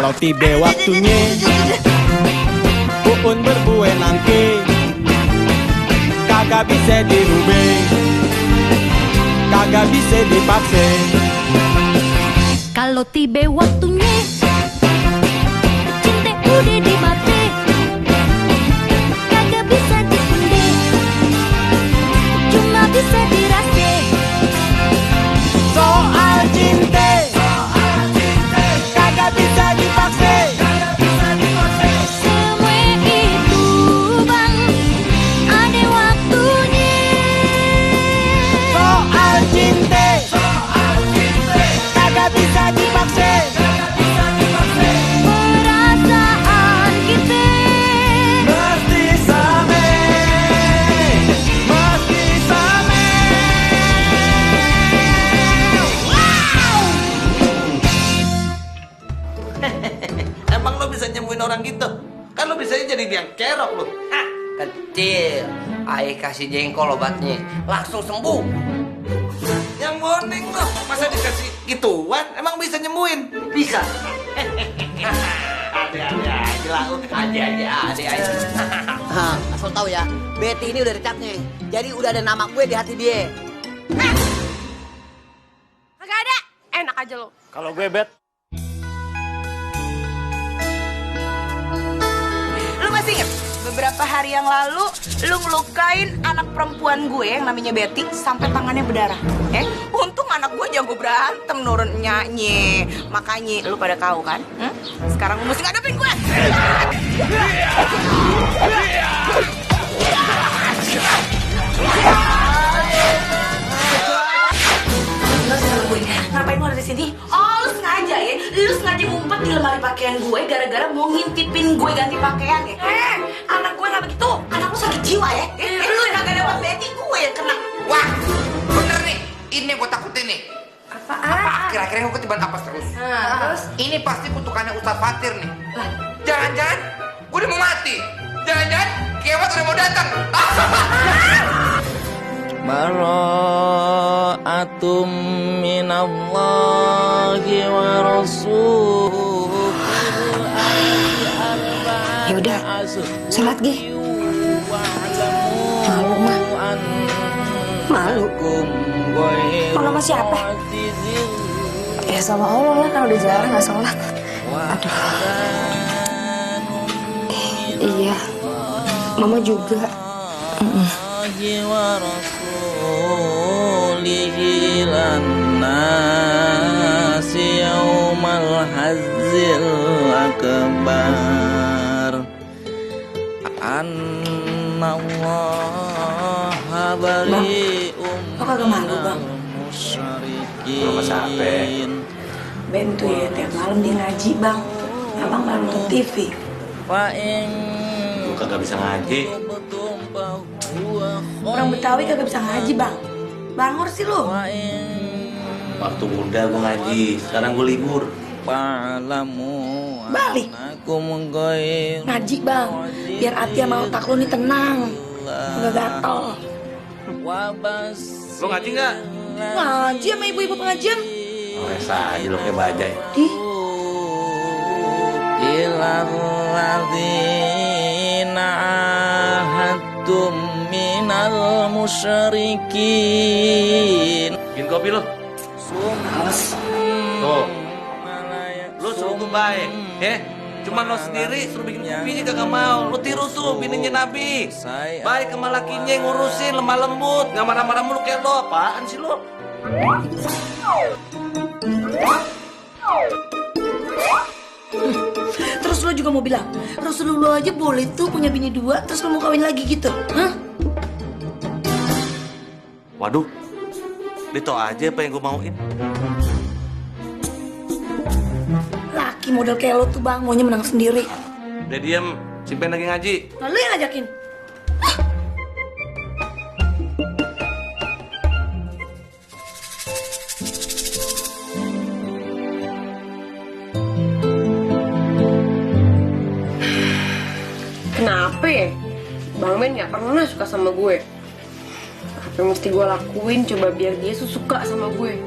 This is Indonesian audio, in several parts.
Kalau tiba waktunya Uun berbuat nangke, kagak bisa dirubah, kagak bisa dipaksa. Kalau tiba waktunya cinta udah di mati, kagak bisa diundi, cuma bisa dirasa. Soal cinta kagak bisa dipaksa. Semua itu bang ada waktunya. Soal cinta kagak bisa dipaksa. Perasaan kita Mesti sama, mesti sama. Emang lo bisa nyembuhin orang gitu? Kan lo bisa jadi biang kerok lo. Hah, kecil. Ayah kasih jengkol obatnya, langsung sembuh. Yang warning lo, masa dikasih gituan? Emang bisa nyembuhin? Bisa. Ada aja lah lo. Ada aja. Asal tahu ya, Betty ini udah dicapnya. Jadi udah ada nama gue di hati dia. Kagak ada. Enak aja lo. Kalau gue bet, Lu masih inget? Beberapa hari yang lalu, lu ngelukain anak perempuan gue yang namanya Betty sampai tangannya berdarah. Untung anak gue jago berantem nurun nyanyi. Makanya lu pada tahu kan? Sekarang lu mesti ngadepin gue. Ngapain lu ada di sini? Oh, lu sengaja ya? Lu sengaja ngumpet di lemari pakaian gue gara-gara mau ngintipin gue ganti pakaian ya? Anak gue nggak begitu. Anak lu sakit jiwa ya? Lu yang kagak dapat Betty, gue yang kena. Wah, bener nih. Ini yang gue takutin nih. Apaan? Akhir-akhirnya gue ketiban apes terus. Terus? Ini pasti kutukannya Ustadz Fatir nih. Jangan-jangan gue udah mau mati. Jangan-jangan kiamat udah mau datang. bara'atum minallahi wa rasul. Yaudah, sholat Gi. Malu mah. Malu. Malu sama siapa? Ya sama Allah lah, kan udah jarang gak sholat. Aduh. Iya, Mama juga. Wa rasulihi lannasi yaumal hazzil akbar annallaha bari'um Lo kagak malu, Bang? Belum sampai. Ben tuh ya, tiap malam dia ngaji, Bang. Abang baru nonton TV. Lu kagak bisa ngaji. Orang Betawi kagak bisa ngaji, Bang. Bangor sih lu. Waktu muda gue ngaji, sekarang gue libur. Balik. Ngaji, Bang. Biar hati sama otak lu nih tenang. Nggak gatel. Lu ngaji nggak? Ngaji sama ibu-ibu pengajian. Resa aja lo kayak bajai. Ih, Ilalladzina ahadtum minal musyrikin. Bikin kopi lo. Tuh. Lu suruh gue baik, ya? Cuman lo sendiri suruh bikin kopinya kagak mau. Lu tiru tuh bininya Nabi. Baik sama lakinya ngurusin lemah lembut, nggak marah-marah mulu kayak lo. Apaan sih lo? terus lu juga mau bilang Rasulullah aja boleh tuh punya bini dua, terus lu mau kawin lagi gitu? Hah? Waduh, Dito aja apa yang gue mauin. Laki model kayak lo tuh, Bang, maunya menang sendiri. Udah diem, simpen lagi ngaji. Nah, lu yang ngajakin. Kenapa ya? Bang Ben gak pernah suka sama gue. Apa yang mesti gue lakuin coba biar dia suka sama gue?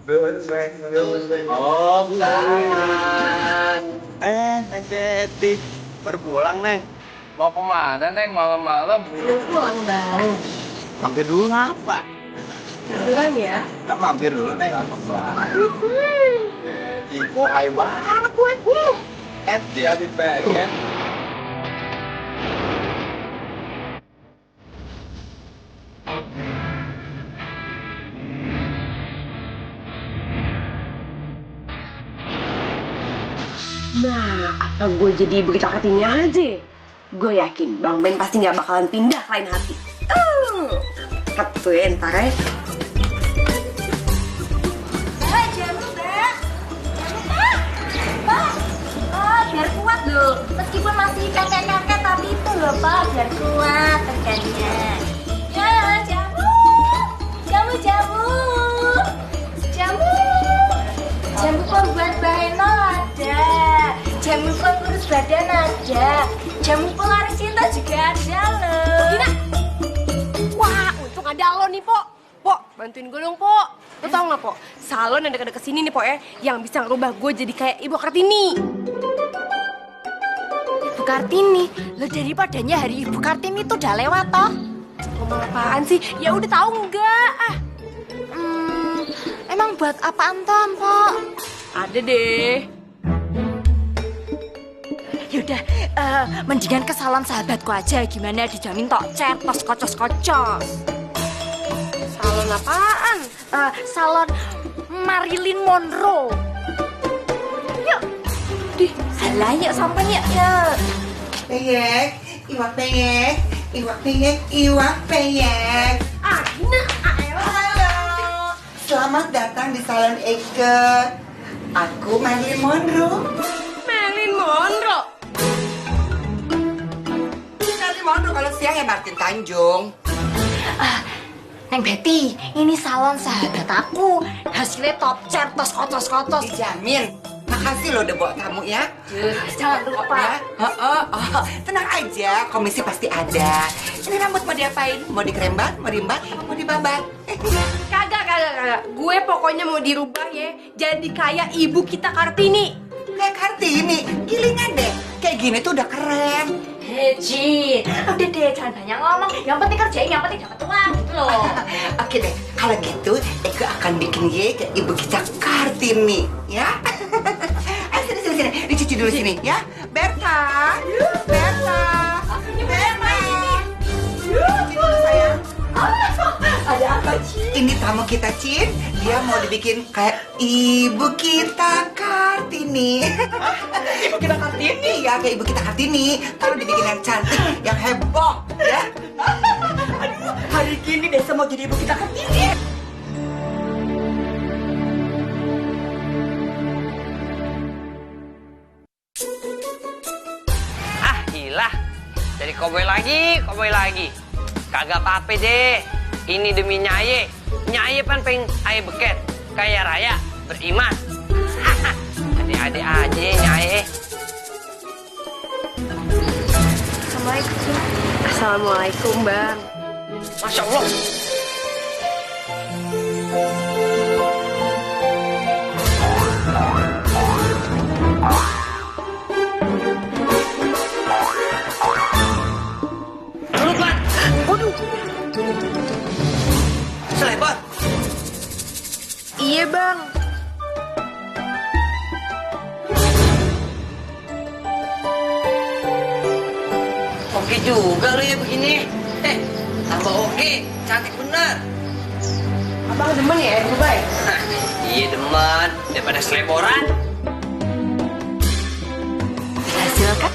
Oh, bukan. Neng Betty, baru pulang, Neng. Mau kemana, Neng? Malam-malam. Pulang bang. Mampir dulu ngapa? Pulang ya. Kita mampir dulu, Neng. Ibu, hai banget gue. Dia di pengen. Nah, apa gue jadi berita Kartini aja? Gue yakin Bang Ben pasti nggak bakalan pindah ke lain hati. Tuh ya, ntar ya. Mbak, jamu, Mbak. Jamu, Mbak. Mbak. Oh, biar kuat loh. Meskipun masih kakek-kakek, tapi itu loh, Pak. Biar kuat tegaknya. Ya, jamu. Jamu, jamu. Jamu. Jamu pembuat bahenol ada. Jamu pengurus badan ada. Jamu pelaris cinta juga ada loh. Gina. Wah, untung ada lo nih, Po. Po, bantuin gue dong, Po. Lo tau nggak, Po? Salon yang deket-deket sini nih, Po, ya. Yang bisa ngerubah gue jadi kayak Ibu Kartini. Ibu Kartini, lo daripadanya hari Ibu Kartini tuh udah lewat toh. Ngomong apaan sih? Ya udah tahu nggak? Emang buat apaan toh, Mpok? Ada deh. Yaudah, mendingan ke salon sahabatku aja. Gimana, dijamin tok cetos kocos-kocos. Salon apaan? Salon Marilyn Monroe. Yuk, halah yuk sampai yuk. Peyek, iwak peyek, iwak peyek, iwak peyek. Gina, Halo, selamat datang di Salon Eke. Aku Marilyn Monroe. Marilyn Monroe. Marilyn Monroe kalau siang ya Martin Tanjung. Neng Betty, ini salon sahabat aku. Hasilnya top certos kocos-kocos. Dijamin. Makasih loh udah bawa tamu ya. Jangan lupa. Tenang aja, komisi pasti ada. Ini rambut mau diapain? Mau dikerembat, mau diembat, mau dibabat? Kagak. Gue pokoknya mau dirubah ya. Jadi kayak ibu kita Kartini. Kayak Kartini, gilingan deh. Kayak gini tuh udah keren. Heci, udah deh, jangan banyak ngomong. Yang penting kerjain, yang penting dapat uang gitu loh. Oke deh, kalau gitu Eko akan bikin ye ke ibu kita Kartini, ya? Sini, dicuci dulu sini, ya? Berta, Berta, Berta. Cuci dulu sayang. Ada apa, Ci? Ini tamu kita, Cin. Dia mau dibikin kayak ibu kita Kartini. Ibu kita Kartini? Iya, kayak ibu kita Kartini. Kalau dibikin yang cantik, yang heboh, ya? Aduh, hari gini deh mau jadi ibu kita Kartini. Hilah. Jadi koboi lagi. Kagak apa-apa deh. Ini demi Nyaye. Nyaye pan pengen aye beket. Kaya raya, beriman. Adik-adik aja Nyaye. Assalamualaikum. Assalamualaikum, Bang. Masya Allah. Lupa. Waduh. Selebar. Iya, Bang. Oke juga lu ya begini. Tambah oke. Cantik bener. Abang demen ya berubah ya? Iya demen. Daripada seleboran. Hasil kan?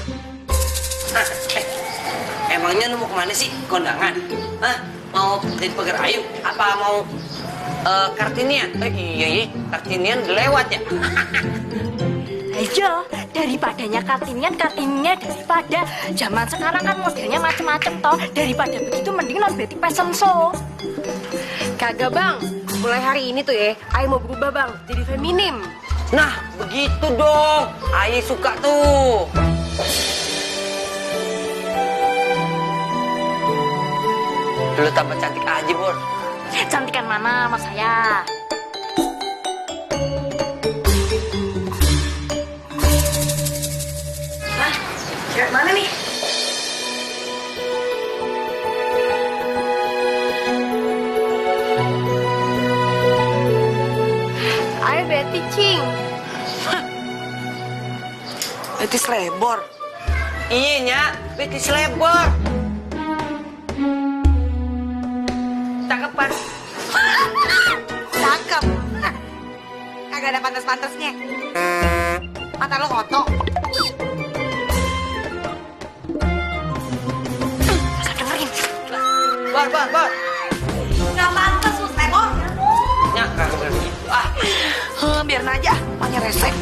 Emangnya lu mau kemana sih? Kondangan? Hah? Mau jadi pagar ayu? Apa mau Kartinian? Iya, Kartinian udah lewat ya? Ayo, daripadanya Kartinian daripada zaman sekarang kan modelnya macem-macem toh. Daripada begitu mending non Betty fashion show. Kagak, Bang. Mulai hari ini tuh ya, Ayo mau berubah, Bang. Jadi feminim. Nah, begitu dong. Ayu suka tuh. Lu tambah cantik aja, Bor. Cantikan mana mas saya? Ya, mana nih? Ayo Betty, Cing. Betty Slebor. Iya, Nya. Betty Slebor. Cakep, Pan. Cakep. Kagak ada pantas-pantasnya. Mata lo kotok. Masa dengerin. Bar. Nggak pantas lu, Slebor. Ya, kagak bener gitu. Biarin aja. Makanya rese.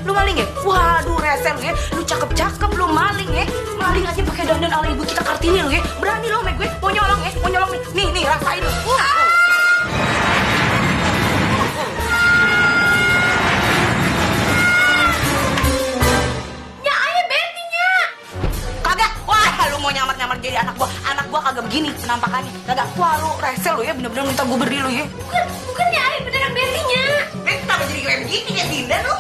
Lu maling ya? Waduh, rese lu ya. Lu cakep-cakep lu maling ya. Maling aja pakai dandan ala ibu kita Kartini lu ya. Berani lu sama gue. Mau nyolong ya? Mau nyolong nih. Nih, rasain lu. Nya, ayo Betty-nya. Kagak. Wah, lu mau nyamar-nyamar jadi anak gua. Anak gua kagak begini penampakannya. Kagak. Wah, lu rese lu ya. Bener-bener minta gue berdiri lu ya. Bukan Nya, ayo beneran Betty-nya. Kenapa jadi kayak begini ya, Dinda lu?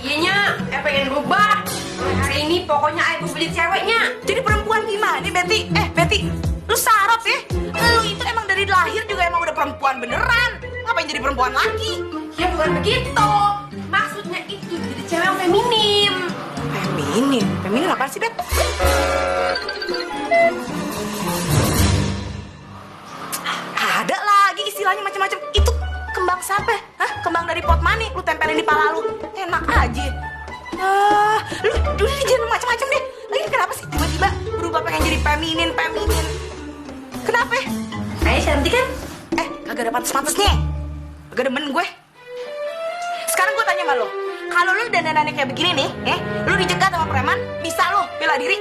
Iya Nya, pengen berubah. Hari ini pokoknya Ayo beli ceweknya. Jadi perempuan gimana, Betty? Betty, lu sarap ya? Lu itu emang dari lahir juga emang udah perempuan beneran. Ngapain jadi perempuan lagi? Ya bukan begitu. Maksudnya itu jadi cewek yang feminim. Feminin? Feminin apaan sih, Bet? Ada lagi istilahnya macam-macam. Itu kembang sape. Hah? Kembang dari pot mani. Lu tempelin di pala lu. Enak aja. Lu udah jangan macam-macam deh. Lagi kenapa sih tiba-tiba berubah pengen jadi feminin? Kenapa? Ayo cantik kan? Kagak ada pantas-pantasnya. Kagak demen gue. Sekarang gue tanya sama lo. Kalau lu dandanannya kayak begini nih, lu dicegat sama preman, bisa lo bela diri?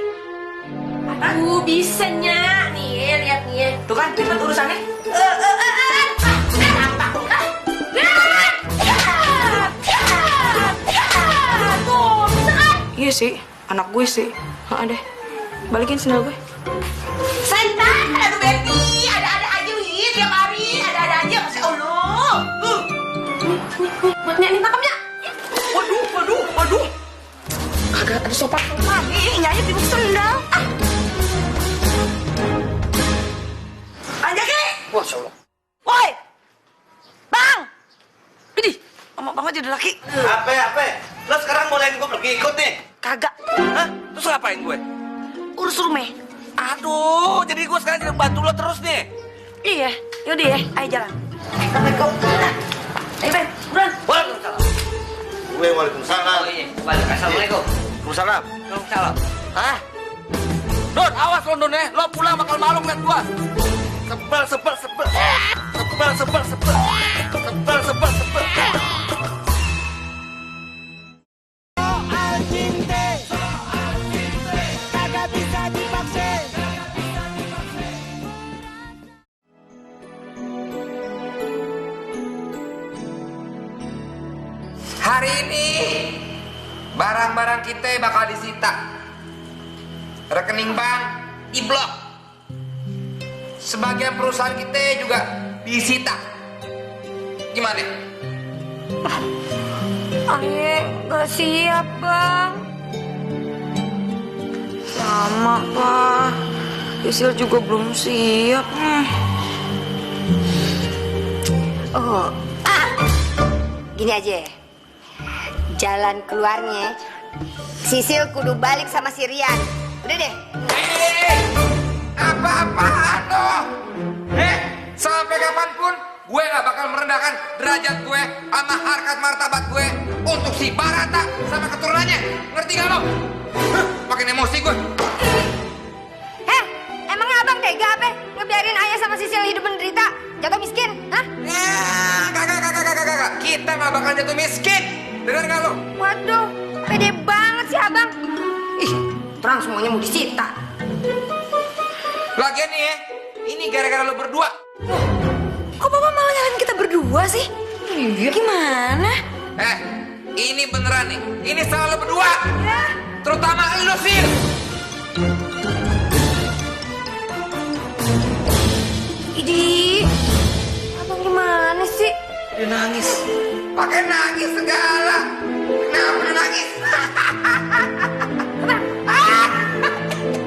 Bisa Nya. Nih, lihat nih. Tuh kan, ribet urusannya. Iya sih, anak gue sih. Deh, balikin sendal gue. Santai, aduh Betty, ada-ada aja nih tiap hari, ada-ada aja, masya Allah. Buat Nya, nih tangkapnya. Waduh. Kagak ada sopan-sopan. Nyanyi tiba sendal. Anjak nih. Masya Allah. Woi, Bang. Idih, lama banget jadi laki. Apa? Lo sekarang bolehin gue pergi ikut nih? Kagak. Hah? Terus ngapain gue? Urus rumah. Aduh, jadi gue sekarang jadi bantu lo terus nih. Iya, yaudah ya, ayo jalan. Assalamualaikum. Ayo Ben, buruan. Waalaikumsalam. Waalaikumsalam. Oh iya, Assalamualaikum. Waalaikumsalam. Waalaikumsalam. Hah? Don, awas lo Don ya. Lo pulang bakal malu ngeliat gua. Sebel. Hari ini barang-barang kita bakal disita. Rekening bank diblok. Sebagian perusahaan kita juga disita. Gimana? Ayo, gak siap Bang. Sama, Pak. Isil juga belum siap. Gini aja. Jalan keluarnya, Sisil kudu balik sama si Rian. Udah deh. Apa-apaan loh? Sampai kapanpun gue gak bakal merendahkan derajat gue sama harkat martabat gue untuk si Barata sama keturunannya. Ngerti gak lo? Makin emosi gue. Emang abang tega apa? Ngebiarin ayah sama Sisil hidup menderita, jatuh miskin, hah? Kagak. Kita gak bakal jatuh miskin. Dengar gak lo? Waduh, pede banget sih abang. Ih, terang semuanya mau disita. Lagian nih ya, ini gara-gara lo berdua. Kok Papa malah nyalain kita berdua sih? Gimana? Ini beneran nih. Ini salah lo berdua. Terutama lo, Sil. Idi, abang gimana sih? Dia nangis. Pakai nangis segala. Kenapa lo nangis?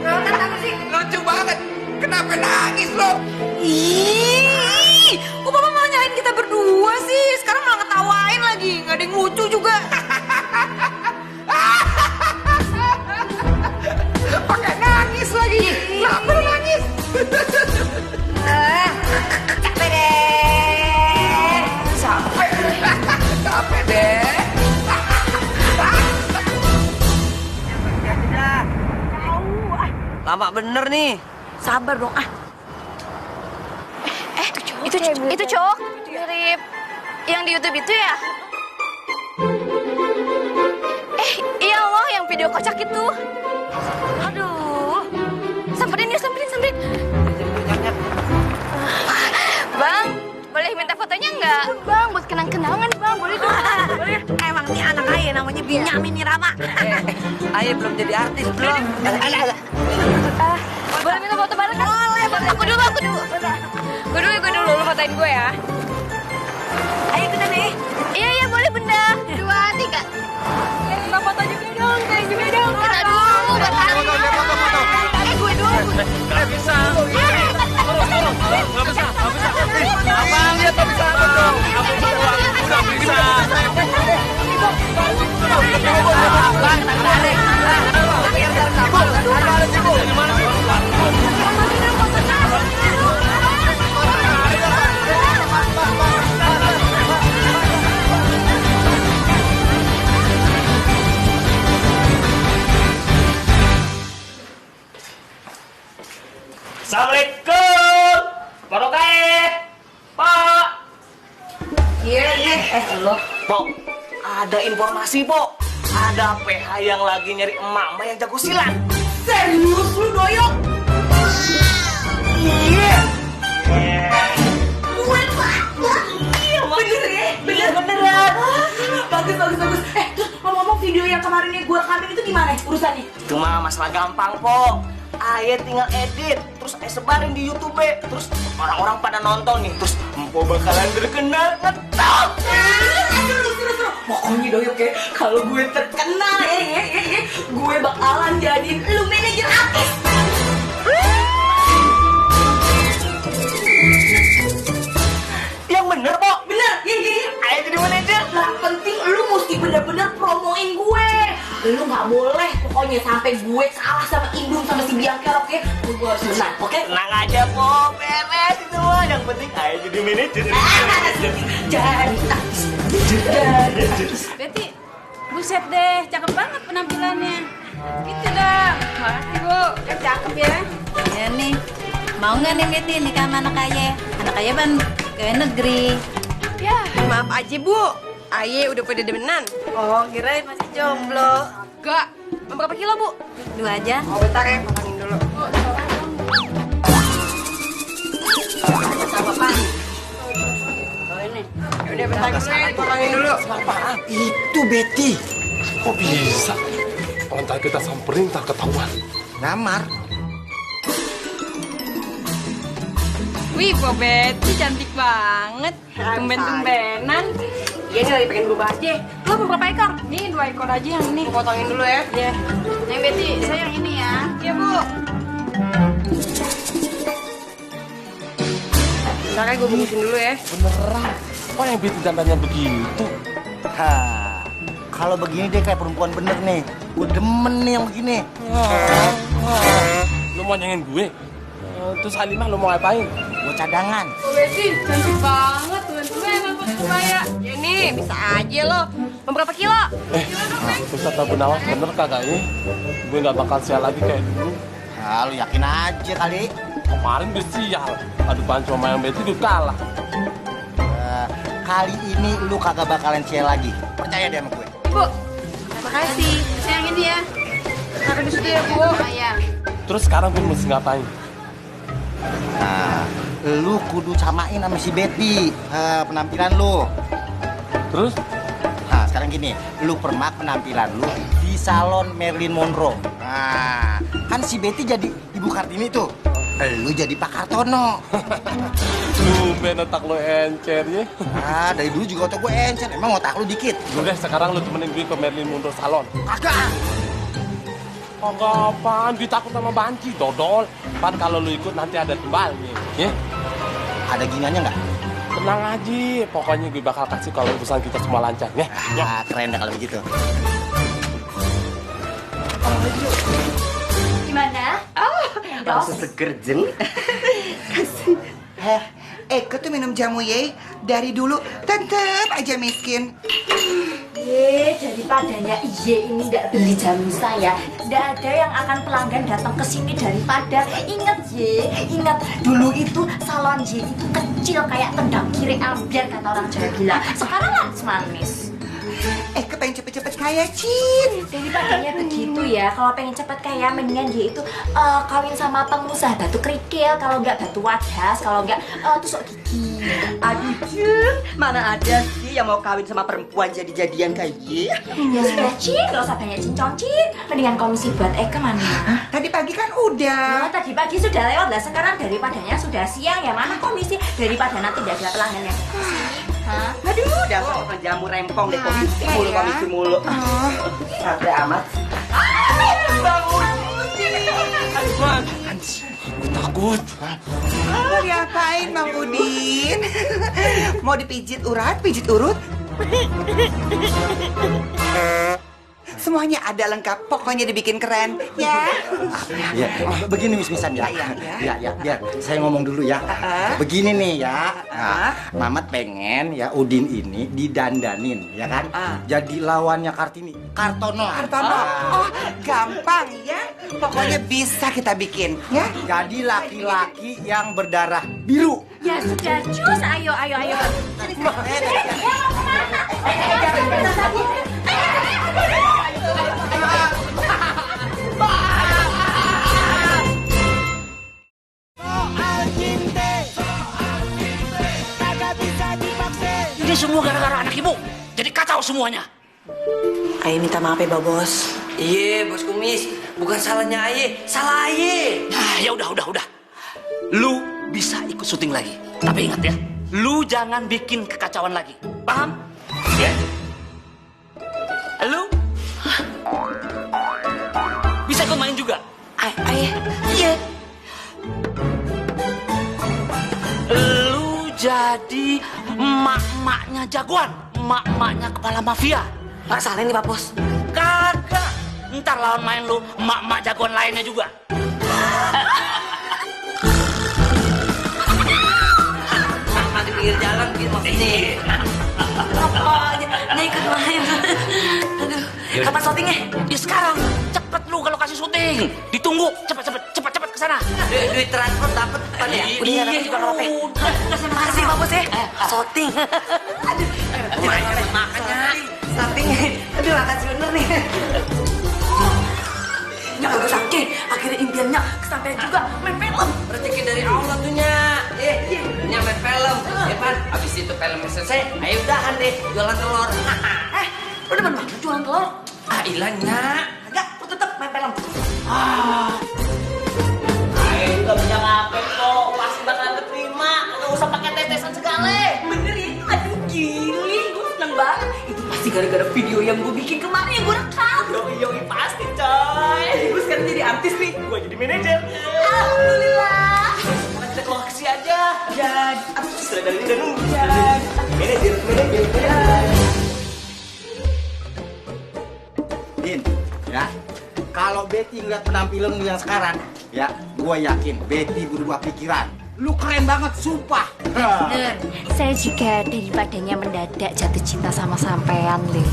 Kenapa nangis sih? Lucu banget. Kenapa nangis lo? Ih, kok Papa malah nyalain kita berdua sih? Sekarang malah ngetawain lagi, nggak ada yang lucu juga. Pakai nangis lagi. Kenapa lo nangis? Capek deh. Capek deh. Lama bener nih. Sabar dong, ah. Itu cowok mirip yang di YouTube itu ya? Iya loh, yang video kocak itu. Aduh, samperin yuk, samperin. Bang, boleh minta fotonya nggak? Bang, buat kenang-kenangan bang, boleh dong. Boleh. Emang nih anak ayah namanya Binyamin Nirama. Ayah belum jadi artis belum. Boleh minta foto bareng kan? Boleh. Aku dulu. Gue dulu, lu fotoin gue ya. Ayo kita nih. Iya, boleh benda. 2, 3. Minta foto juga dong, saya juga dong. Kita dulu. Foto. Gue dulu. Nggak bisa. Nggak bisa. Abang lihat nggak bisa. Nggak bisa. Assalamualaikum, barokah, Pak. Iya. Pok, ada informasi, Pok. Ada PH yang lagi nyari emak-emak yang jago silat. Serius lu doyok? Iya. Gue takut. Iya, beneran. Bagus. Terus ngomong-ngomong video yang kemarin yang gue rekamin itu gimana urusannya? Cuma masalah gampang, Pok. Ayah tinggal edit, terus ayah sebarin di YouTube, terus orang-orang pada nonton nih, terus empo bakalan terkenal, ngetop. Seru. Pokoknya doyok ya, kalau gue terkenal gue bakalan jadiin lu manajer artis. Yang bener, Pok. Bener, iya. Ayah jadi manajer. Yang penting lu mesti bener-bener promoin gue. Lu nggak boleh pokoknya sampai gue kalah sama Indung sama si Bianca, oke? Gue harus menang, oke? Tenang aja, Pok. Beres itu mah. Yang penting ayah jadi manajer. Jadi Betty, buset deh, cakep banget penampilannya. Gitu dah. Makasih Bu, kan cakep ya. Ya nih, mau nggak nih Betty nikah sama anak ayah? Anak ayah kan ke negeri. Ya, maaf aja Bu. Aye udah pada demenan. Oh, kirain masih jomblo. Enggak. Berapa kilo, Bu? 2 aja. Oh, bentar ya, potongin dulu. Sama Pak. Oh, ini. Udah bentar dulu ya, potongin dulu. Itu Betty. Kok bisa? Kalau ntar kita samperin tak ketahuan. Namar. Wih, Bu Betty cantik banget. Tumben-tumbenan. Iya, ini lagi pengen berubah aja. Lu mau berapa ekor? Nih 2 ekor aja yang ini. Aku potongin dulu ya. Iya. Yang Betty, saya yang ini ya. Iya, Bu. Bentar ya, gue bungkusin dulu ya. Beneran. Kok yang Betty dandannya begitu? Kalau begini dia kayak perempuan bener nih. Gue demen nih yang begini. Lu mau nyengin gue? Terus Halimah lu mau ngapain? Gue cadangan. Bu Betty, cantik banget. Tumben-tumbenan pakai kebaya. Ya nih, bisa aja lo. Mau berapa kilo? Ustaz Abu Nawas bener kagak ya? Gue gak bakal sial lagi kayak dulu. Lu yakin aja kali. Kemarin gue sial. Adu pancu sama yang Betty gue kalah. Kali ini lu kagak bakalan sial lagi. Percaya deh sama gue. Bu, terima kasih. Saya yang ini ya. Taruh di situ ya, Bu. Iya. Terus sekarang gue mesti ngapain? Lu kudu samain sama si Betty penampilan lu. Terus? sekarang gini, lu permak penampilan lu di salon Marilyn Monroe. Nah, kan si Betty jadi Ibu Kartini tuh. Lu jadi Pak Kartono. Tumben otak lo encer ya. Ah, dari dulu juga otak gue encer. Emang otak lu dikit? Udah sekarang lu temenin gue ke Marilyn Monroe salon. Kagak. Kagak apaan, gue takut sama banci, dodol. Pan kalau lu ikut nanti ada timbalnya, ya? Ada ginanya nggak? Tenang aja, pokoknya gue bakal kasih kalau urusan kita semua lancar, ya? Ya, keren dah kalau begitu. Gimana? Langsung seger, Jeng. Kasih. Eko tuh minum jamu ye dari dulu tetep aja miskin. Daripadanya ini nggak beli jamu saya, nggak ada yang akan pelanggan datang ke sini daripada ingat dulu itu salon itu kecil kayak tendang kiri ambiar kata orang Jawa bilang. Sekarang manis. Pengen cepet-cepet kaya, Cin. Daripadanya begitu ya, kalau pengen cepet kaya mendingan dia itu kawin sama pengusaha batu kerikil, kalau nggak batu wadas, kalau nggak tusuk gigi. Aduh, Cin, mana ada sih yang mau kawin sama perempuan jadi-jadian kayak gini? Ya sudah, Cin, nggak usah banyak cincong, Cin. Mendingan komisi buat Eka mana? Tadi pagi kan udah. Tadi pagi sudah lewat lah, sekarang daripadanya sudah siang ya, mana komisi daripada nanti tidak ada pelanggan yang kesini. Aduh, dasar orang jamu rempong deh, komisi mulu. Sampai amat. Man, gue takut. Mau diapain, Bang Udin? Mau dipijit urat, pijit urut? Semuanya ada lengkap, pokoknya dibikin keren, ya. Ya, begini mis-misan ya. Ya, biar saya ngomong dulu ya. Begini nih ya. Nah, Mamat pengen ya Udin ini didandanin, ya kan? Jadi lawannya Kartini, Kartono. Oh, gampang ya. Pokoknya bisa kita bikin, ya. Jadi laki-laki yang berdarah biru. Ya sudah, cus, ayo. Ini semua gara-gara anak ibu. Jadi kacau semuanya. Aye minta maaf ya, Bos. Iya, Bos Kumis. Bukan salahnya Aye, salah Aye. Nah, ya udah. Lu bisa ikut syuting lagi. Tapi ingat ya, lu jangan bikin kekacauan lagi. Paham? Ya. Lu bisa ikut main juga. Aye. Iya. Lu jadi emak-emaknya jagoan, emak-emaknya kepala mafia. Pak salah nih, Pak Bos. Kagak. Ntar lawan main lu emak-emak jagoan lainnya juga. Emak di pinggir jalan gitu maksudnya. Nih ikut main. Aduh, kapan syutingnya? Ya sekarang. Cepet lu kalau kasih syuting. Ditunggu. Cepet ke sana. Duit transport dapat kan ya? Udah ya, juga nggak apa-apa. Terima kasih, Pak Bos ya. Syuting. Makanya. Syuting. Aduh, makasih bener nih. Ya bagus aja. Akhirnya impiannya kesampaian juga main film. Rezeki dari Allah tuh nya. Nya main film. Ya Pan, abis itu film selesai, ayo udahan deh jualan telur. Udah bener jualan telur. Ilahnya. Enggak, lu tetep main film. Ayo juga bisa ngapain kok, pasti bakal keterima. Nggak usah pakai tetesan segala. Bener ya? Aduh gili, gue seneng banget. Itu pasti gara-gara video yang gue bikin kemarin yang gue rekam. Yoi pasti coy. Gue sekarang jadi artis nih. Gue jadi manajer. Alhamdulillah. Sekarang kita koleksi aja. Jadi, Sudah dari ini udah nunggu. Manajer. Din, ya. Kalau Betty ngeliat penampilan lu yang sekarang, ya, gue yakin Betty berubah pikiran. Lu keren banget, sumpah. Bener, saya juga daripadanya mendadak jatuh cinta sama sampean, Lil.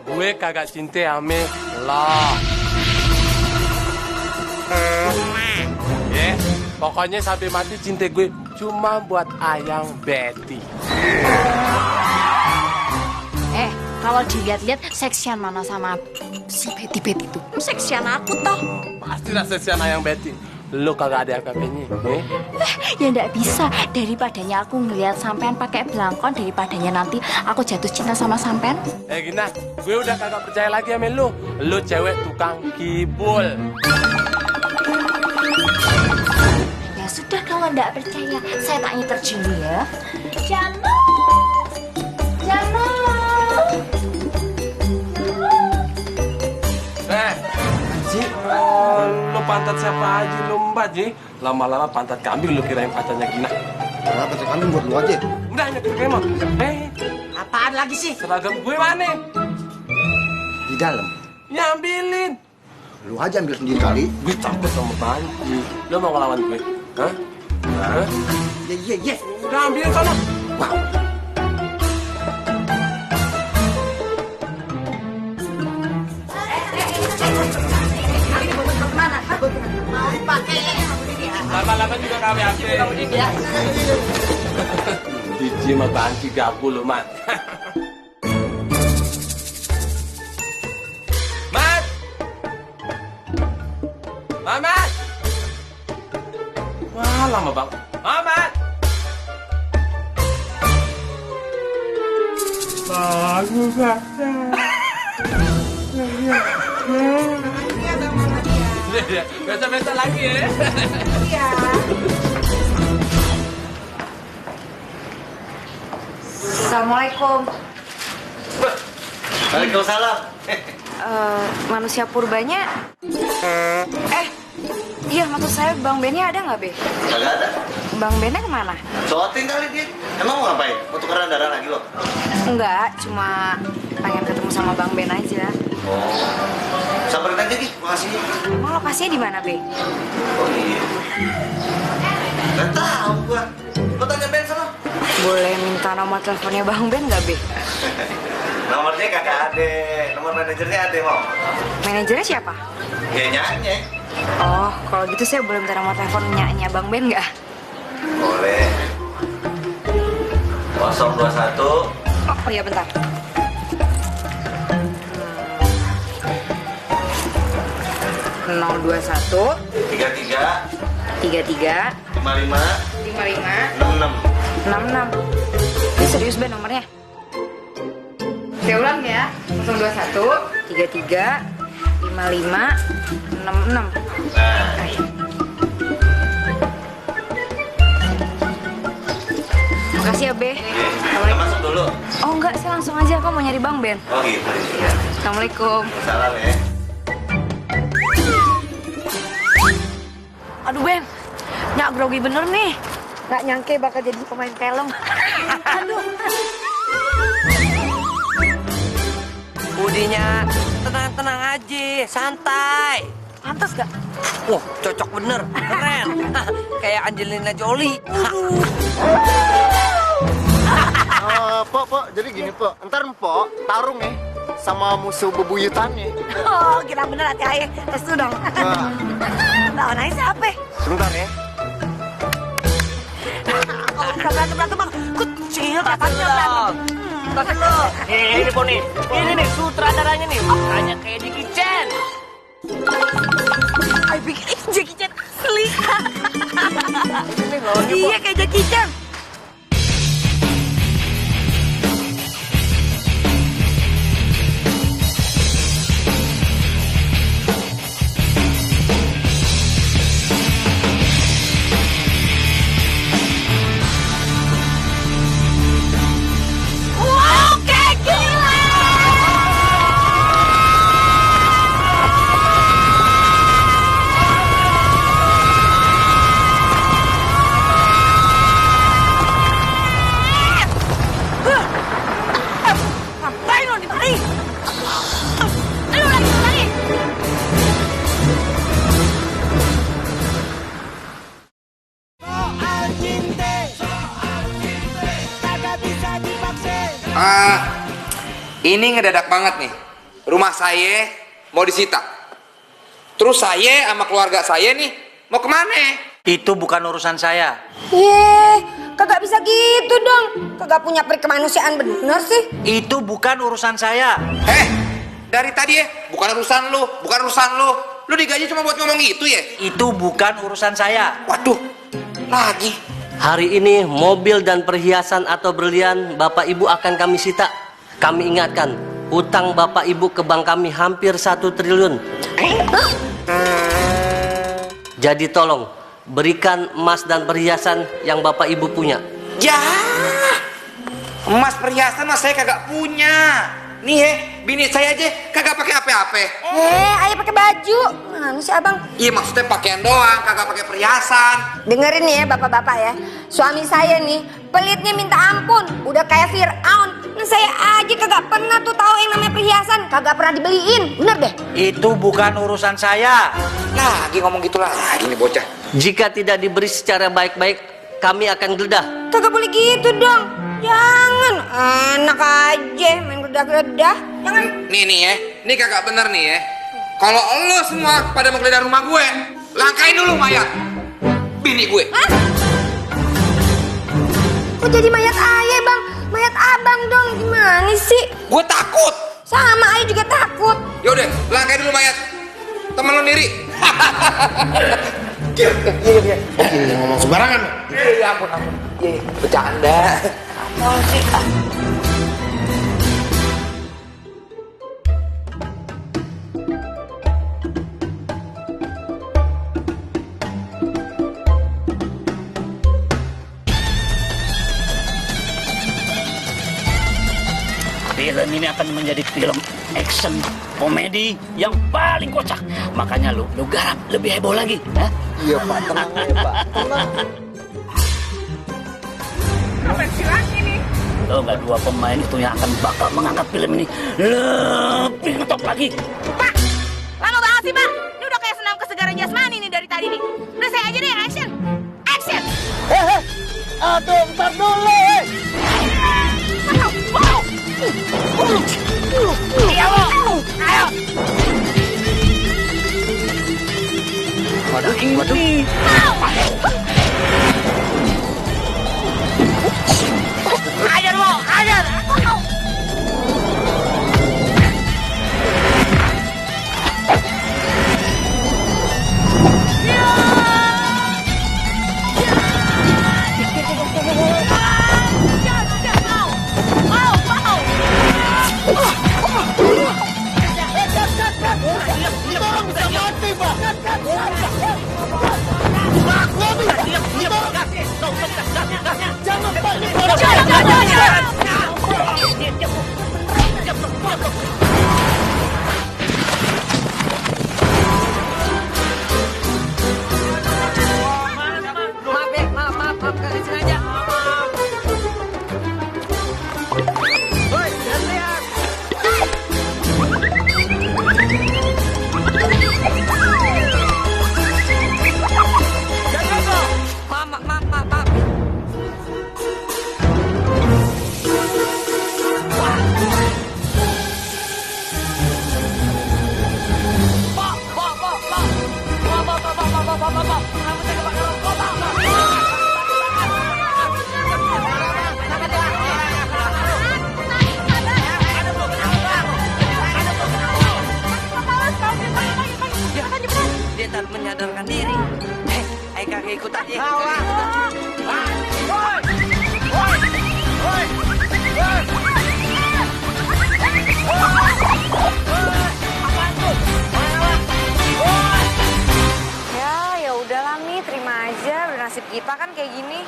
Gue kagak cinta ame lah. Pokoknya sampai mati cinta gue cuma buat ayang Betty. Kalau dilihat-lihat seksian mana sama si Betty itu? Seksian aku toh. Pastilah seksian ayang Betty. lu kagak ada apa-apanya. Ya ndak bisa, daripadanya aku ngelihat sampean pakai belangkon, daripadanya nanti aku jatuh cinta sama sampean. Gina, gue udah kagak percaya lagi sama lu. Lu cewek tukang kibul. Ya sudah, kalau ndak percaya, saya tanya terjun ya. Jamu. Lu pantat siapa aja lu Mbak Ji? Lama-lama pantat kambing lu kirain pacarnya Gina. Nah, pantat kambing buat lu aja. Udah nyetir kemot. Apaan lagi sih? Seragam gue mana? Di dalam. Ya ambilin. Lu aja ambil sendiri kali. Gue campur sama Banci. Lu mau ngelawan gue? Hah? Hah? Iya. Udah ambilin sana. Wow. Lama-lama juga kami ambil. Diji sama Banci gabu lu, Mat. Mat! Mamat! Wah, lama bang. Mamat! Bagus banget. Biasa-biasa lagi ya. Iya. Assalamualaikum. Waalaikumsalam. Manusia purbanya. Iya, maksud saya Bang Bennya ada nggak, Be? Kagak ada. Bang Bennya kemana? Shooting kali dia. Emang mau ngapain? Mau tukeran darah lagi lo? Enggak, cuma pengen ketemu sama Bang Ben aja. Oh. Samperin aja Gi, lokasinya. Emang lokasinya di mana, Be? Oh iya. Gak tahu gua. Lo tanya Ben sana. Boleh minta nomor teleponnya Bang Ben nggak, Be? Nomornya kagak ada. Nomor manajernya ada mau. Manajernya siapa? Ya nyanyi. Oh, kalau gitu saya boleh minta nomor teleponnya Bang Ben nggak? Boleh. 021. Oh iya, bentar. 021 33 55 66. 66. Ini serius Ben nomornya? Saya ulang ya. 021 33 55 66. Makasih ya, Be. Kita masuk dulu. Oh enggak, saya langsung aja. Aku mau nyari Bang Ben. Oh gitu. Iya. Assalamualaikum. Salam ya. Aduh Ben, nyak grogi bener nih. Nggak nyangke bakal jadi pemain film. Aduh. Udinya tenang-tenang aja, santai. Pantas gak? Wah, cocok bener, keren. Kayak Angelina Jolie. Pok, jadi gini, Pok. Ntar Pok tarung ya sama musuh bebuyutannya. Oh, kira bener hati ayah. Restu dong. Lawan ayah siapa? Sebentar ya. Oh, bisa berantem Bang. Kecil katanya berantem. Tahan lo. Ini Poni. Ini nih sutradaranya nih. Makanya kayak Jackie Chan. Ay, bikin Jackie Chan asli. Iya kayak Jackie Chan. Ini ngedadak banget nih. Rumah saya mau disita. Terus saya sama keluarga saya nih mau kemana? Itu bukan urusan saya. Kagak bisa gitu dong. Kagak punya perikemanusiaan bener sih. Itu bukan urusan saya. Dari tadi ya, bukan urusan lu, bukan urusan lu. Lu digaji cuma buat ngomong gitu ya? Itu bukan urusan saya. Waduh, lagi. Hari ini mobil dan perhiasan atau berlian Bapak Ibu akan kami sita. Kami ingatkan, utang Bapak Ibu ke bank kami hampir 1 triliun. Jadi tolong, berikan emas dan perhiasan yang Bapak Ibu punya. Ya, emas perhiasan mas saya kagak punya. Nih bini saya aja kagak pakai apa-apa. Ayah pakai baju. Mana sih abang? Iya maksudnya pakaian doang, kagak pakai perhiasan. Dengerin nih ya bapak-bapak ya. Suami saya nih pelitnya minta ampun. Udah kayak Fir'aun. Nah saya aja kagak pernah tuh tahu yang namanya perhiasan. Kagak pernah dibeliin. Bener deh. Itu bukan urusan saya. Lagi ngomong gitu lagi nih bocah. Jika tidak diberi secara baik-baik, kami akan geledah. Kagak boleh gitu dong. Jangan. Enak aja main geledah-geledah. Jangan. Nih ya, ini kagak bener nih ya. Kalau lo semua pada mau geledah rumah gue, langkain dulu mayat bini gue. Hah? Kok jadi mayat ayah bang? Mayat abang dong, gimana sih? Gue takut. Sama ayah juga takut. Yaudah, langkain dulu mayat temen lo sendiri. Iya. Ngomong sembarangan. Iya, ampun. Iya, bercanda. Apa sih? Film ini akan menjadi film action komedi yang paling kocak. Makanya lu garap lebih heboh lagi, ya? Iya Pak, tenang ya Pak. Tenang. Apa sih lagi nih? Lo nggak dua pemain itu yang akan bakal mengangkat film ini lebih ngetop lagi. Pak, lama banget sih Pak. Ini udah kayak senam kesegaran jasmani nih dari tadi nih. Udah saya aja deh action. Action. Aduh, bentar dulu. Wow. Ayo. Waduh. Ajar lo, ajar. Dia tak menyadarkan diri. Ayo kakek ikut aja. Ya udahlah Mi, terima aja. Nasib kita kan kayak gini.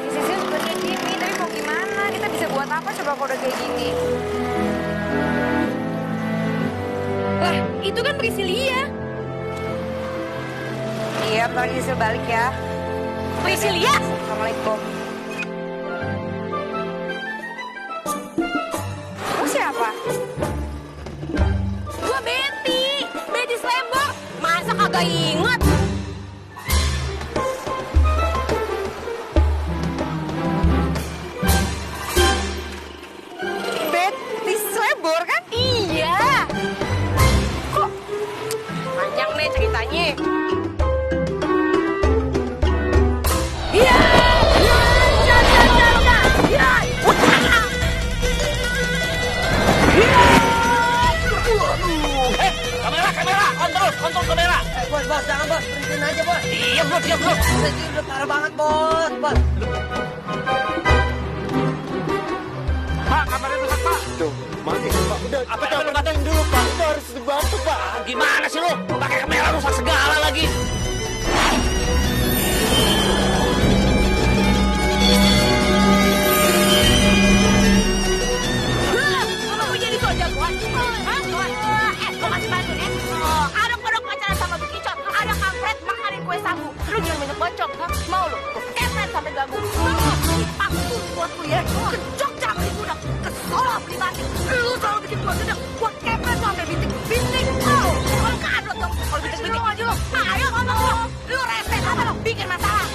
Sisi sebenarnya gini, tapi mau gimana? Kita bisa buat apa coba kalau udah kayak gini? Lah, itu kan Priscilia. Iya, ntar Gisel balik ya. Priscilia? Assalamualaikum. Lu siapa? Gua Betty Slembor. Masa kagak inget? Betty Slembor kan? Iya. Kok panjang nih ceritanya? Iya. kontrol kamera. Bos, jangan bos, berhentiin aja bos. Iya bos, iya bos. Ini udah parah banget bos. Pak, kamarnya rusak Pak. Tuh, mati Pak. Udah, Apa yang lu katain dulu Pak? Udah harus dibantu Pak. Gimana sih lu? Pakai kamera rusak segala lagi. Kalau mau jadi so jagoan, lo kasih bantu ya. Ada kodok pacaran sama bekicot, ada kampret makanin kue sagu. Lu jangan banyak bacot, mau lu? Kepet sampai ganggu. Paktu buat lu ya. Kejok jangan udah kesolok beli batik. Lu selalu bikin gua gedek, gua kepet sampai bintik. Kalau kadot dong, kalau bintik aja lo. Ayo ngomong lo. Lu rese apa lo? Bikin masalah.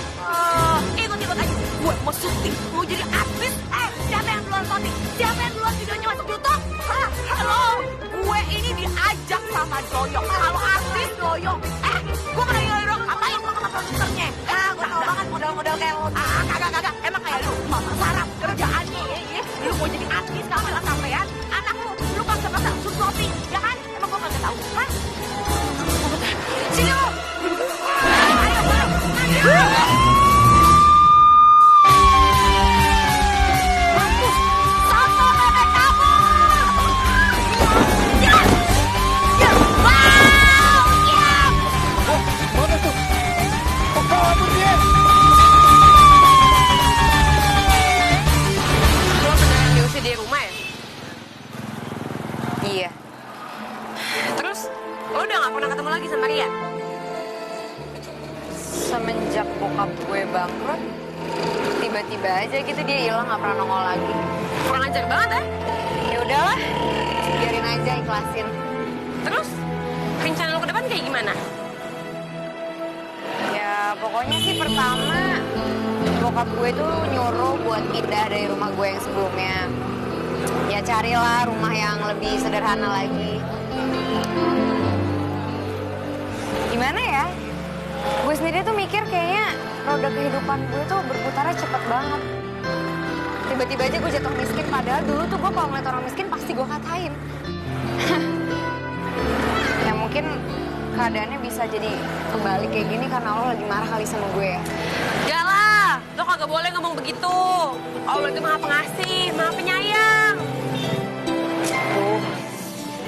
Ikut aja. Gue mau syuting, mau jadi artis. Siapa yang duluan syuting? Siapa yang duluan videonya masuk YouTube? Halo, gue ini diajak sama Doyong. Kalau artis Doyong. Gue pernah Doyong. Apa yang lo sama produsernya? Gue tau banget model-model kayak lo. Kagak. Emang kayak lu, mama sarap kerjaannya. Lu mau jadi artis, kamera sampean. Anak lu paksa-paksa syuting, ya kan? Emang gue kagak tahu, kan? Sini lo. Ayo. Di rumah ya? Iya. Terus lo udah gak pernah ketemu lagi sama Ria? Semenjak bokap gue bangkrut, tiba-tiba aja gitu dia hilang, gak pernah nongol lagi. Kurang ajar banget ya? Ya udahlah, biarin aja, ikhlasin. Terus rencana lo ke depan kayak gimana? Ya pokoknya sih pertama bokap gue tuh nyuruh buat pindah dari rumah gue yang sebelumnya. Ya carilah rumah yang lebih sederhana lagi. Gimana ya? Gue sendiri tuh mikir kayaknya roda kehidupan gue tuh berputarnya cepet banget. Tiba-tiba aja gue jatuh miskin, padahal dulu tuh gue kalau ngeliat orang miskin pasti gue katain. Ya mungkin keadaannya bisa jadi kembali kayak gini karena lo lagi marah kali sama gue ya. Enggak lah, lo kagak boleh ngomong begitu. Allah itu maha pengasih, maha penyayang.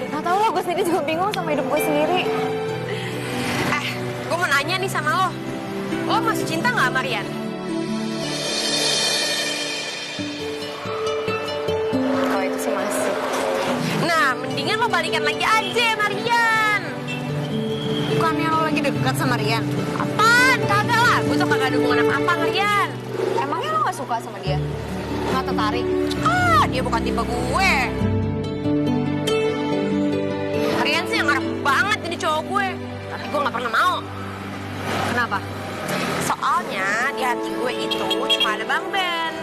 Gak tau lo, gue sendiri juga bingung sama hidup gue sendiri. Gue mau nanya nih sama lo. Lo masih cinta gak sama Rian? Kalau itu sih masih. Nah, mendingan lo balikan lagi aja sama Rian. Bukannya lo lagi dekat sama Rian? Apaan? Kagak lah, gue tuh kagak ada hubungan apa-apa sama Rian. Emangnya lo gak suka sama dia? Gak tertarik? Dia bukan tipe gue. Rian sih yang ngarep banget jadi cowok gue. Tapi gue gak pernah mau. Kenapa? Soalnya di hati gue itu cuma ada Bang Ben.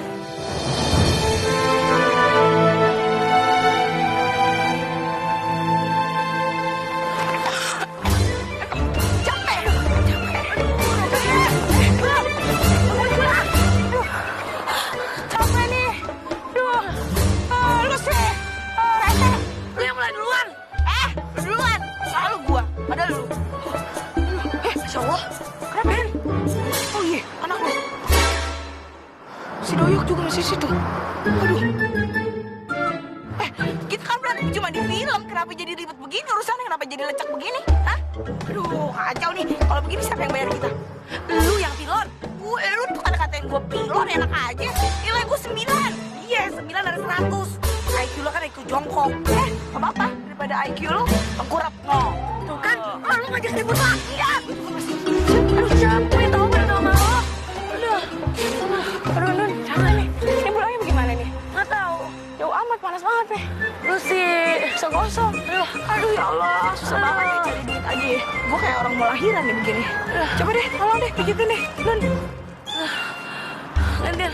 Situ. Aduh. Kita kan berantem cuma di film. Kenapa jadi ribet begini urusannya? Kenapa jadi lecak begini? Hah? Aduh, kacau nih. Kalau begini siapa yang bayar kita? Lu yang pilon. Lu tuh kata-katain gue pilon enak aja. Nilai gue 9. Iya, 9 dari 100. IQ lo kan IQ jongkok. Apa-apa daripada IQ lo tengkurap. Tuh kan, lu ngajak ribut lagi ya. Aduh, capek tau gak sama lo. Aduh, Nun, jangan nih. Ini pulangnya bagaimana nih? Nggak tahu. Jauh amat, panas banget nih. Lu sih gosok. Aduh, ya Allah, susah banget nih cari duit aja ya. Gue kayak orang mau lahiran nih begini. Coba deh, tolong deh, pijitin deh. Nun. Gantian.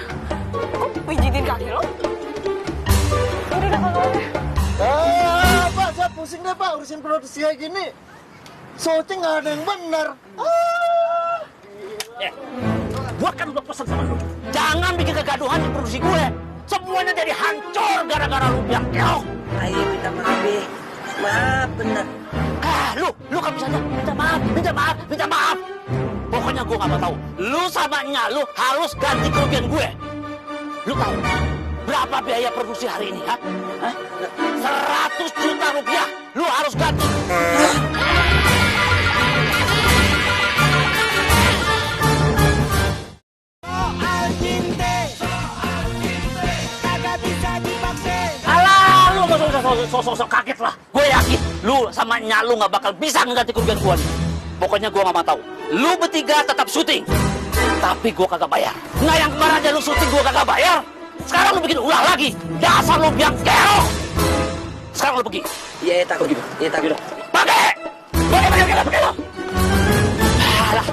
Kok pijitin kaki lo? Udah, Pak, saya pusing deh, Pak. Urusin produksi kayak gini. Syuting nggak ada yang benar. Gua kan udah pesan sama lu. Jangan bikin kegaduhan di produksi gue. Semuanya jadi hancur gara-gara lu biang keok. Ayo minta maaf, Be. Maaf bener. Lu Lu kan bisa aja minta maaf. Pokoknya gue gak mau tahu. Lu sama Nya, lu harus ganti kerugian gue. Lu tahu berapa biaya produksi hari ini, ha? 100 juta rupiah. Lu harus ganti. Alah, lu gak usah kaget lah. Gue yakin lu sama Nya lu gak bakal bisa ngeganti kerugian gue nih. Pokoknya gue gak mau tahu. Lu bertiga tetap syuting, tapi gue kagak bayar. Nah yang kemarin aja lu syuting gue kagak bayar. Sekarang lu bikin ulah lagi. Dasar lu biang kerok. Sekarang lu pergi. Iya, tak begitu. Iya, tak begitu. Pakai. Pakai. Alah.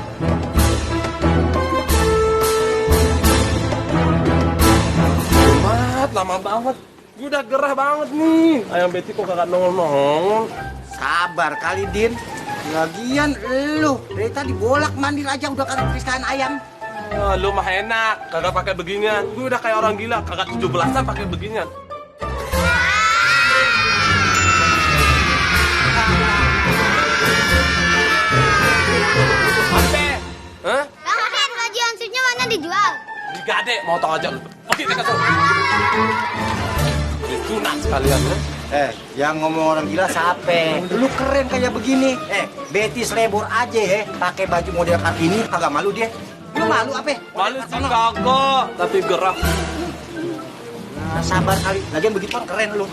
Lama banget. Gue udah gerah banget nih. Ayam Betty kok kagak nongol-nongol. Sabar kali, Din. Lagian lu dari tadi bolak-mandir aja udah kagak peristahan ayam. Lu mah enak, kagak pakai beginian. Gue udah kayak orang gila, kagak 17-an pakai beginian. Apa? Hah? Kakak, baju hansipnya mana dijual? Di Gade, mau tau aja lu. Pergi deh kasih. Disunat sekalian ya. Yang ngomong orang gila siapa? Lu keren kayak begini. Betty selebor aja ya, pakai baju model Kartini, kagak malu dia. Lu malu apa? Malu sih kagak, tapi gerah. Nah, sabar kali. Lagian begitu kan keren lu.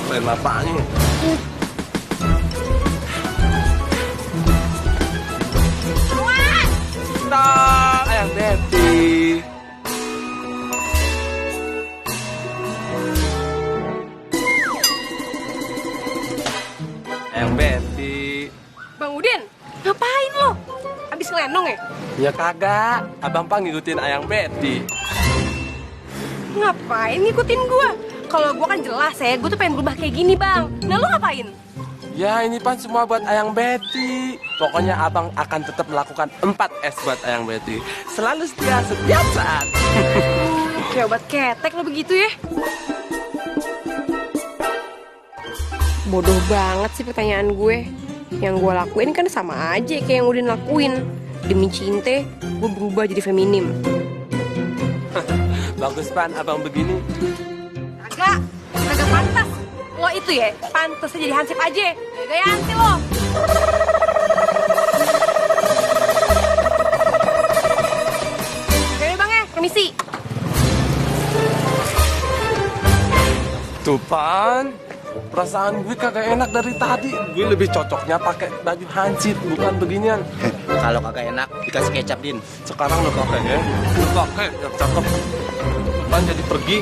Keren apanya? Stop, Ayam Betty. Ayam Betty. Bang Udin, ngapain lo? Abis ngelenong ya? Ya kagak, abang pang ngikutin Ayang Betty. Ngapain ngikutin gua? Kalau gua kan jelas ya, gua tuh pengen berubah kayak gini bang. Nah lo ngapain? Ya ini pan semua buat Ayang Betty. Pokoknya abang akan tetap melakukan 4S buat Ayang Betty. Selalu setia setiap saat. Kayak obat ketek lo begitu ya? Bodoh banget sih pertanyaan gue. Yang gue lakuin kan sama aja kayak yang Udin lakuin. Demi cinta, gue berubah jadi feminim. Bagus pan abang begini. Kagak pantas. Lo itu ya, pantasnya jadi hansip aja. Gaya hansip lo. Oke bang ya, permisi. Tuh pan, perasaan gue kagak enak dari tadi. Gue lebih cocoknya pakai baju hansip, bukan beginian. Kalau kagak enak, dikasih kecap, Din. Sekarang lo pakai ya. Lo pakai, ya cakep. Pan jadi pergi.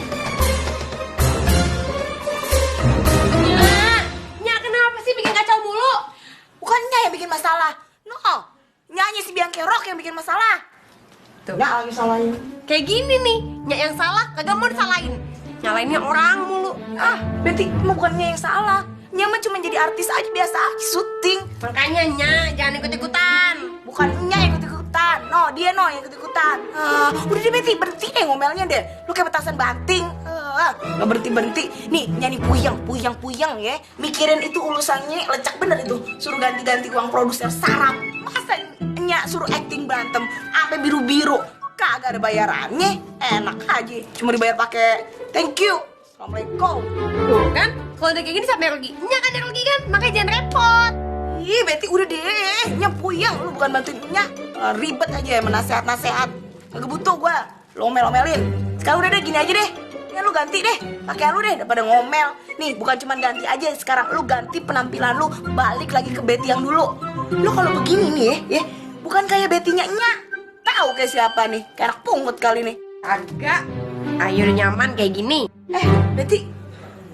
Nya kenapa sih bikin kacau mulu? Bukan Nya yang bikin masalah. No, Nyanya si biang kerok yang bikin masalah. Tuh. Nya lagi salahnya. Kayak gini nih, Nya yang salah kagak mau disalahin. Nyalainnya orang mulu. Betty, emang bukan Nya yang salah. Nya mah cuma jadi artis aja biasa aja syuting. Makanya Nya jangan ikut-ikutan. Bukan Nya yang ikut-ikutan. No, dia no yang ikut-ikutan. Udah deh Betty, berhenti deh ngomelnya deh. Lu kayak petasan banting. Gak berhenti-berhenti. Nih, nyanyi puyeng ya. Mikirin itu ulusannya lecak bener itu. Suruh ganti-ganti uang produser sarap. Masa Nya suruh acting berantem sampai biru-biru. Kagak ada bayarannya. Enak aja. Cuma dibayar pakai thank you. Assalamualaikum. Tuh kan, kalau udah kayak gini sampai rugi. Nya kan yang rugi kan, makanya jangan repot. Ih, Betty udah deh. Nya puyeng, lu bukan bantuin Nya. Ribet aja ya menasehat-nasehat. Kagak butuh gua. Lu ngomel-ngomelin. Sekarang udah deh gini aja deh. Ya lu ganti deh, pakaian lu deh daripada ngomel. Nih, bukan cuma ganti aja sekarang, lu ganti penampilan lu, balik lagi ke Betty yang dulu. Lu kalau begini nih ya, bukan kayak Betty-nya Nya. Tahu kayak siapa nih? Kayak anak pungut kali nih. Agak. Ayo udah nyaman kayak gini. Betty,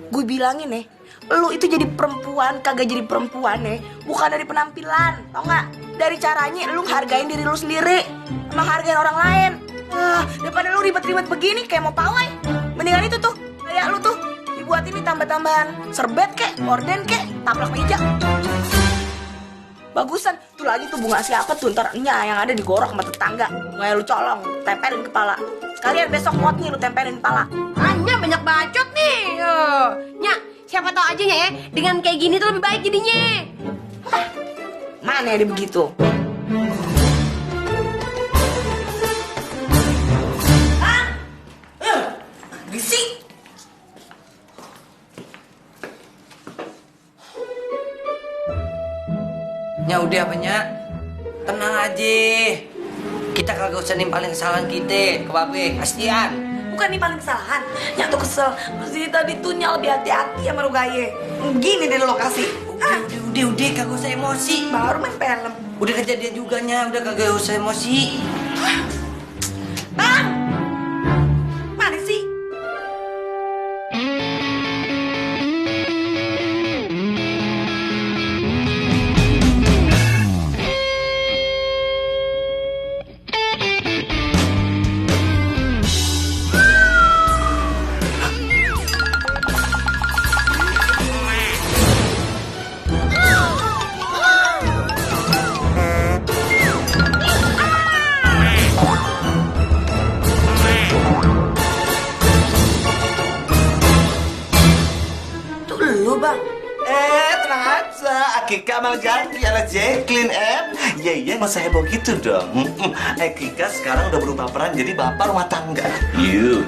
gue bilangin nih, lu itu jadi perempuan kagak jadi perempuan nih, bukan dari penampilan, tau nggak? Dari caranya lu hargain diri lu sendiri, menghargain orang lain. Daripada lu ribet-ribet begini kayak mau pawai, mendingan itu tuh kayak lu tuh dibuat ini tambah-tambahan serbet kek, gorden kek, taplak meja. Bagusan tuh lagi tuh bunga siapa tuh ntar Nya yang ada digorok sama tetangga. Bunga lu colong, tempelin kepala. Sekalian besok motnya lu tempelin kepala. Nya banyak bacot nih. Nya, siapa tahu aja ya, dengan kayak gini tuh lebih baik jadinya. Mana ada begitu? Berisik. Ya udah banyak, tenang aja. Kita kagak usah nimpalin kesalahan kita ke babe, kasihan. Bukan nih paling kesalahan. Yang tuh kesel. Mesti tadi tuh lebih hati-hati sama Rugaye. Gini deh lokasi. Udah, kagak usah emosi. Baru main film. Udah kejadian juga nya, udah kagak usah emosi. Bang! Mana sih? Tenang aja, Akika mau ganti anak Jacqueline, Iya, nggak usah heboh gitu dong. Akika sekarang udah berubah peran jadi bapak rumah tangga. Iya,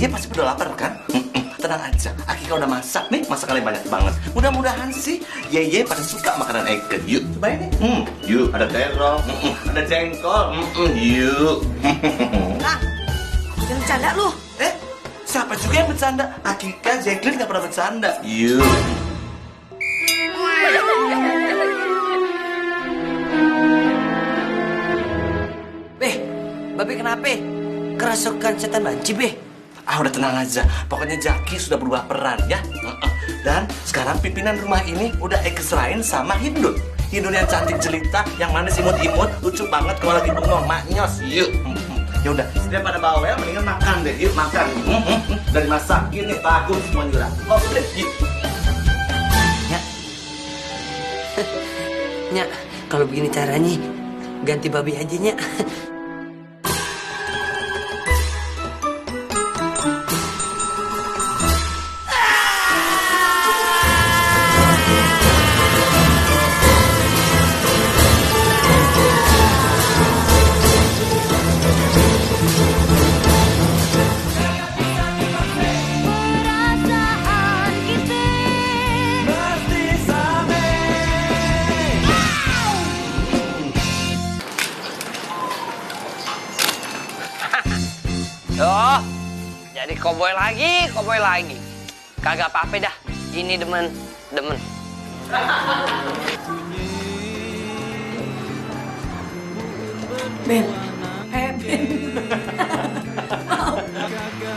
pasti udah lapar kan? Tenang aja, Akika udah masak nih, masakannya banyak banget. Mudah-mudahan sih, Yeye pada suka makanan Eke. Yuk, cobain nih. Yuk, ada terong, ada jengkol. Yuk. Nah, jangan bercanda lu. Siapa juga yang bercanda? Akika, Jacqueline nggak pernah bercanda. Yuk. Babe kenapa? Kerasukan setan banci, Be? Udah tenang aja. Pokoknya Jaki sudah berubah peran ya. Dan sekarang pimpinan rumah ini udah Eke serahin sama Hindun. Hindun yang cantik jelita, yang manis imut-imut, lucu banget kalau lagi bengong, maknyos. Yuk. Ya udah, daripada bawel mendingan makan deh. Yuk makan. Udah dimasakin nih, bagus semuanya. Oke, yuk. Nya, kalau begini caranya ganti babi aja, Nya. Oh, jadi koboi lagi. Kagak apa-apa dah. Ini demen. Ben.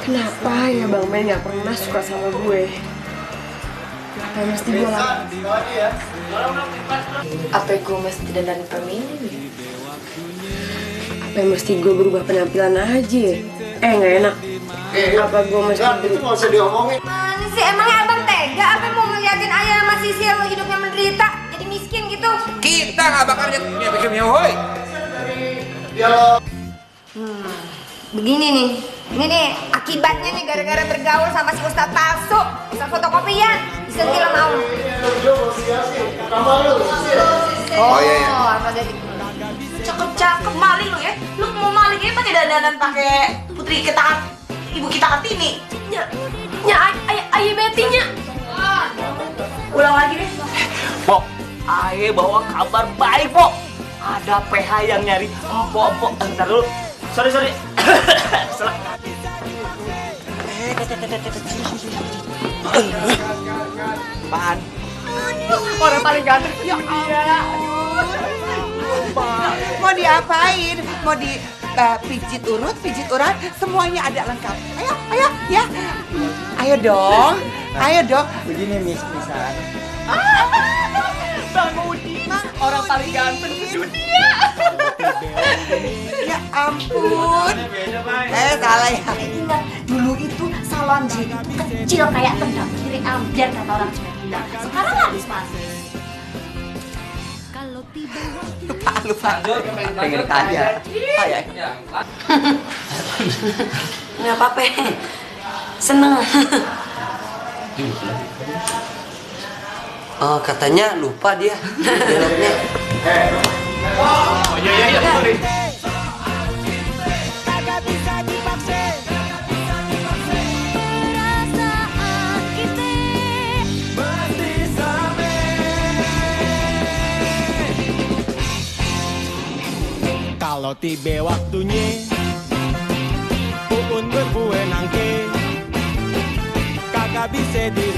Kenapa ya Bang Ben gak pernah suka sama gue? Apa mesti gue lakukan? Apa gue mesti dandan feminin ya? Apa mesti gue berubah penampilan aja? Nggak enak. Apa gue mesti itu nggak usah diomongin. Mana sih emangnya abang tega? Apa mau ngeliatin ayah sama Sisil hidupnya menderita? Jadi miskin gitu? Kita nggak bakal bikin hoi. Begini nih. Ini nih akibatnya nih gara-gara bergaul sama si Ustadz palsu. Bisa fotokopian. Bisa gila mau. Oh iya. Apa jadi? Cakep maling lu ya. Lu mau maling ya pakai dandanan pakai putri kita, ibu kita Kartini. Ayah Betty-nya. Ulang lagi deh. Pok, Aye bawa kabar baik, Pok. Ada PH yang nyari empok-empok. Bentar dulu. Sorry. Salah. Apaan? Orang paling ganteng. Ya Allah. Mau diapain? Mau di pijit urut, semuanya ada lengkap. Ayo, ya. Ayo dong. Begini misan. Bang Udi, orang paling ganteng di dunia. Ya ampun. Salah ya. Ingat dulu itu salon jadi kecil kayak tendang kiri ambiar kata orang Jawa bilang. Sekarang habis masuk. Lupa. Pengen kaya. Nggak apa-apa. Seneng. Oh, katanya lupa dia beloknya. Oh, iya, sorry. Kalau tiba waktunya Uun berbuenang ke kagak bisa di